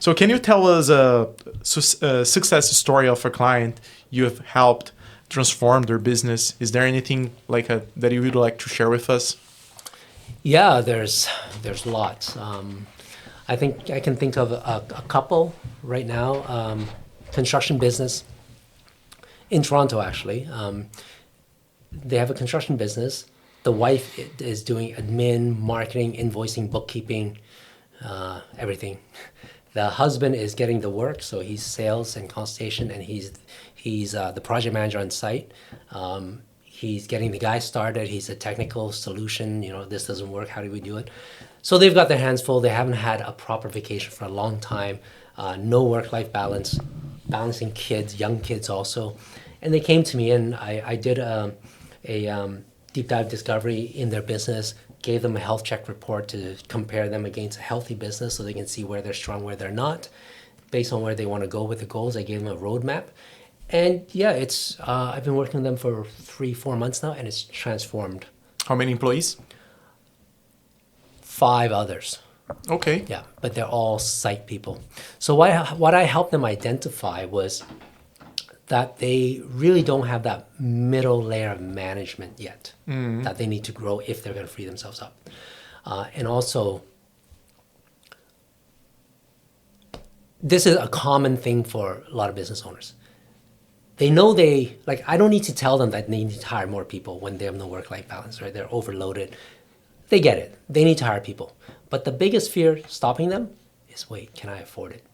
So can you tell us a success story of a client you have helped transform their business? Is there anything like that you would like to share with us? Yeah, there's lots. I think I can think of a couple right now. Construction business in Toronto, actually. They have a construction business. The wife is doing admin, marketing, invoicing, bookkeeping, everything. The husband is getting the work, so he's sales and consultation, and he's the project manager on site. He's getting the guy started. He's a technical solution. This doesn't work. How do we do it? So they've got their hands full. They haven't had a proper vacation for a long time. No work-life balance, balancing kids, young kids also. And they came to me, and I did a deep dive discovery in their business, gave them a health check report to compare them against a healthy business so they can see where they're strong, where they're not. Based on where they want to go with the goals, I gave them a roadmap. And yeah, I've been working with them for 3-4 months now, and it's transformed. How many employees? 5 others. Okay. Yeah, but they're all site people. So what I helped them identify was that they really don't have that middle layer of management yet that they need to grow if they're going to free themselves up. And also, this is a common thing for a lot of business owners. They know I don't need to tell them that they need to hire more people when they have no work-life balance, right? They're overloaded. They get it. They need to hire people. But the biggest fear stopping them is, wait, can I afford it?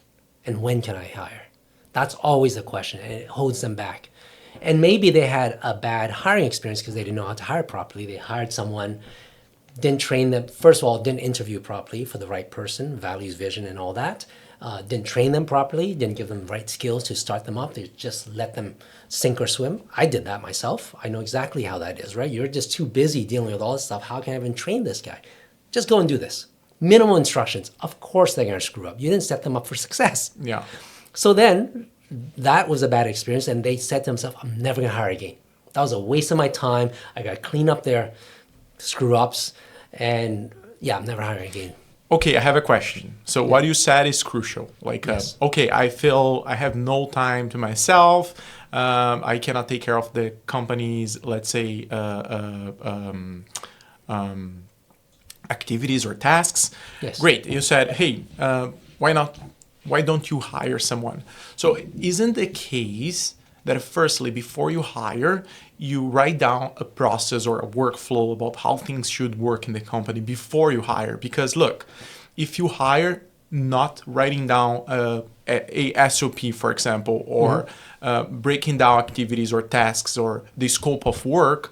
And when can I hire? That's always the question, and it holds them back. And maybe they had a bad hiring experience because they didn't know how to hire properly. They hired someone, didn't train them. First of all, didn't interview properly for the right person, values, vision, and all that. Didn't train them properly, didn't give them the right skills to start them up. They just let them sink or swim. I did that myself. I know exactly how that is, right? You're just too busy dealing with all this stuff. How can I even train this guy? Just go and do this. Minimal instructions. Of course they're going to screw up. You didn't set them up for success. Yeah. So then that was a bad experience, and they said to themselves, I'm never going to hire again. That was a waste of my time. I got to clean up their screw ups, and yeah, I'm never hiring again. Okay, I have a question. So what you said is crucial. Yes. Okay, I feel I have no time to myself. I cannot take care of the company's, let's say, activities or tasks. Yes. Great. You said, hey, why not? Why don't you hire someone? So isn't the case that firstly, before you hire, you write down a process or a workflow about how things should work in the company before you hire? Because look, if you hire not writing down a SOP, for example, or breaking down activities or tasks or the scope of work,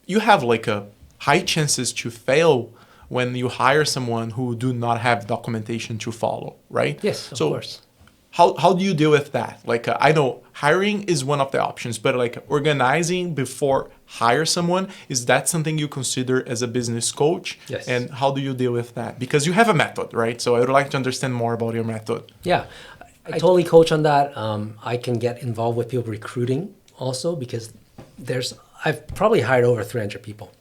you have like a high chances to fail when you hire someone who do not have documentation to follow, right? Yes, of course. How do you deal with that? I know hiring is one of the options, but organizing before hire someone, is that something you consider as a business coach? Yes. And how do you deal with that? Because you have a method, right? So I would like to understand more about your method. Yeah, I totally coach on that. I can get involved with people recruiting also because I've probably hired over 300 people.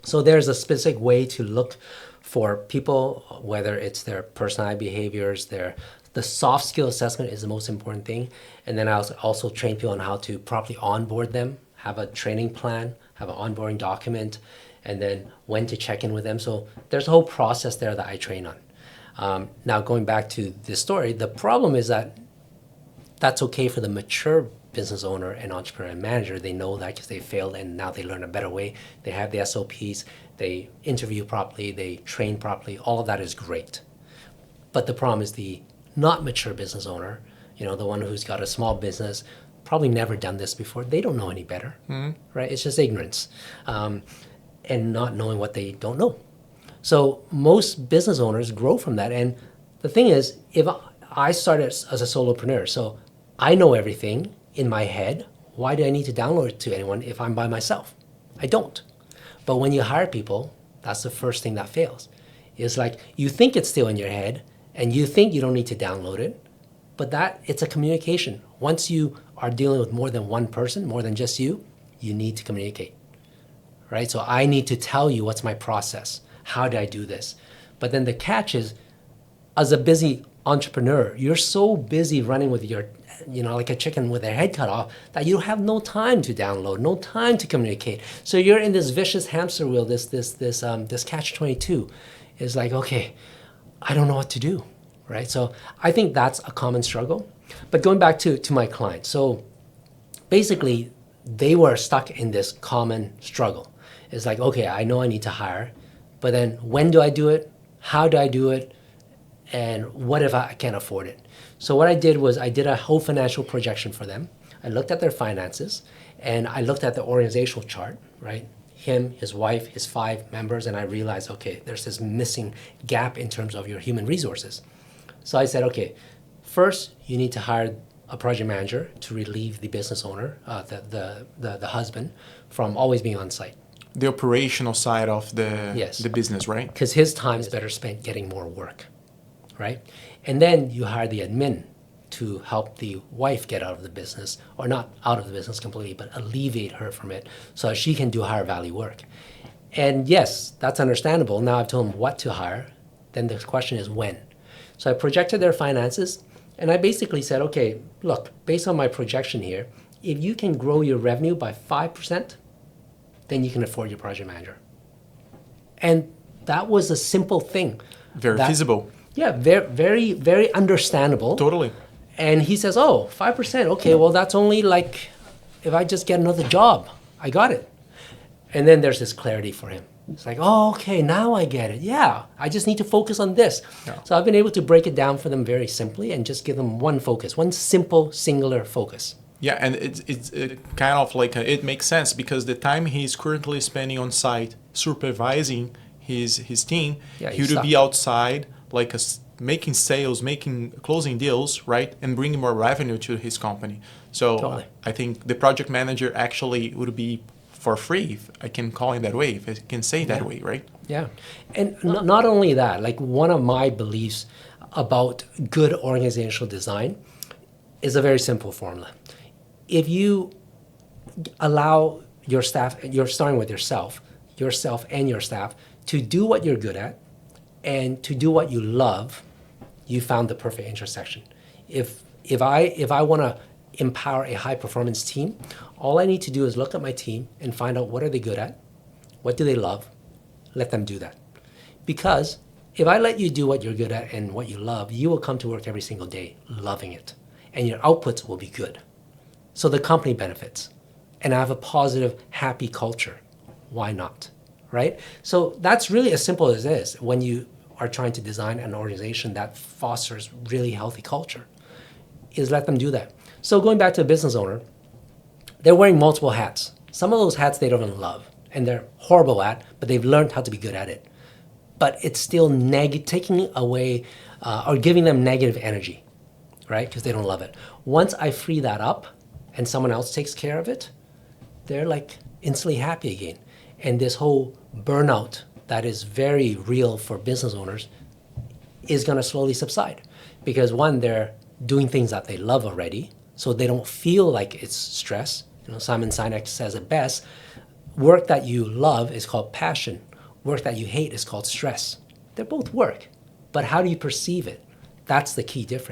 So there's a specific way to look for people, whether it's their personality behaviors, the soft skill assessment is the most important thing. And then I also train people on how to properly onboard them, have a training plan, have an onboarding document, and then when to check in with them. So there's a whole process there that I train on. Now going back to this story, the problem is that that's okay for the mature business owner and entrepreneur and manager. They know that because they failed and now they learn a better way. They have the SOPs, they interview properly, they train properly. All of that is great. But the problem is the not mature business owner, the one who's got a small business, probably never done this before. They don't know any better, right? It's just ignorance and not knowing what they don't know. So most business owners grow from that. And the thing is, if I started as a solopreneur, so I know everything in my head, why do I need to download it to anyone if I'm by myself? I don't. But when you hire people, that's the first thing that fails. It's like you think it's still in your head and you think you don't need to download it, but it's a communication. Once you are dealing with more than one person, more than just you need to communicate, right? So I need to tell you what's my process. How do I do this? But then the catch is, as a busy entrepreneur, you're so busy running with your, like a chicken with their head cut off, that you have no time to download, no time to communicate. So you're in this vicious hamster wheel, this catch-22. It's like, okay, I don't know what to do, right? So I think that's a common struggle. But going back to my client, so basically they were stuck in this common struggle. It's like, okay, I know I need to hire, but then when do I do it? How do I do it? And what if I can't afford it? So what I did was I did a whole financial projection for them. I looked at their finances and I looked at the organizational chart, right? Him, his wife, his 5 members, and I realized, okay, there's this missing gap in terms of your human resources. So I said, okay, first you need to hire a project manager to relieve the business owner, the husband, from always being on site. The operational side of Yes. the business, right? Because his time is better spent getting more work, right? And then you hire the admin to help the wife get out of the business, or not out of the business completely, but alleviate her from it so that she can do higher value work. And yes, that's understandable. Now I've told them what to hire. Then the question is when. So I projected their finances, and I basically said, okay, look, based on my projection here, if you can grow your revenue by 5%, then you can afford your project manager. And that was a simple thing. Very feasible. Yeah, very, very, very understandable. Totally. And he says, oh, 5%, okay, well, that's only like if I just get another job, I got it. And then there's this clarity for him. It's like, oh, okay, now I get it. Yeah, I just need to focus on this. Yeah. So I've been able to break it down for them very simply and just give them one focus, one simple, singular focus. Yeah, and it's kind of like it makes sense because the time he's currently spending on site supervising his team, Yeah, he would be outside like making sales, closing deals, right, and bringing more revenue to his company. So Totally. I think the project manager actually would be for free, if I can call it that way, if I can say that way, right? Yeah. And not only that, like one of my beliefs about good organizational design is a very simple formula. If you allow your staff, you're starting with yourself and your staff, to do what you're good at and to do what you love, you found the perfect intersection. If I want to empower a high performance team, all I need to do is look at my team and find out what are they good at, what do they love, let them do that. Because if I let you do what you're good at and what you love, you will come to work every single day loving it, and your outputs will be good. So the company benefits, and I have a positive, happy culture. Why not, right? So that's really as simple as this when you are trying to design an organization that fosters really healthy culture, is let them do that. So going back to a business owner, they're wearing multiple hats. Some of those hats they don't even love, and they're horrible at, but they've learned how to be good at it. But it's still taking away or giving them negative energy, right? Because they don't love it. Once I free that up and someone else takes care of it, they're like instantly happy again. And this whole burnout that is very real for business owners is going to slowly subside. Because one, they're doing things that they love already, so they don't feel like it's stress. Simon Sinek says it best, work that you love is called passion. Work that you hate is called stress. They're both work, but how do you perceive it? That's the key difference.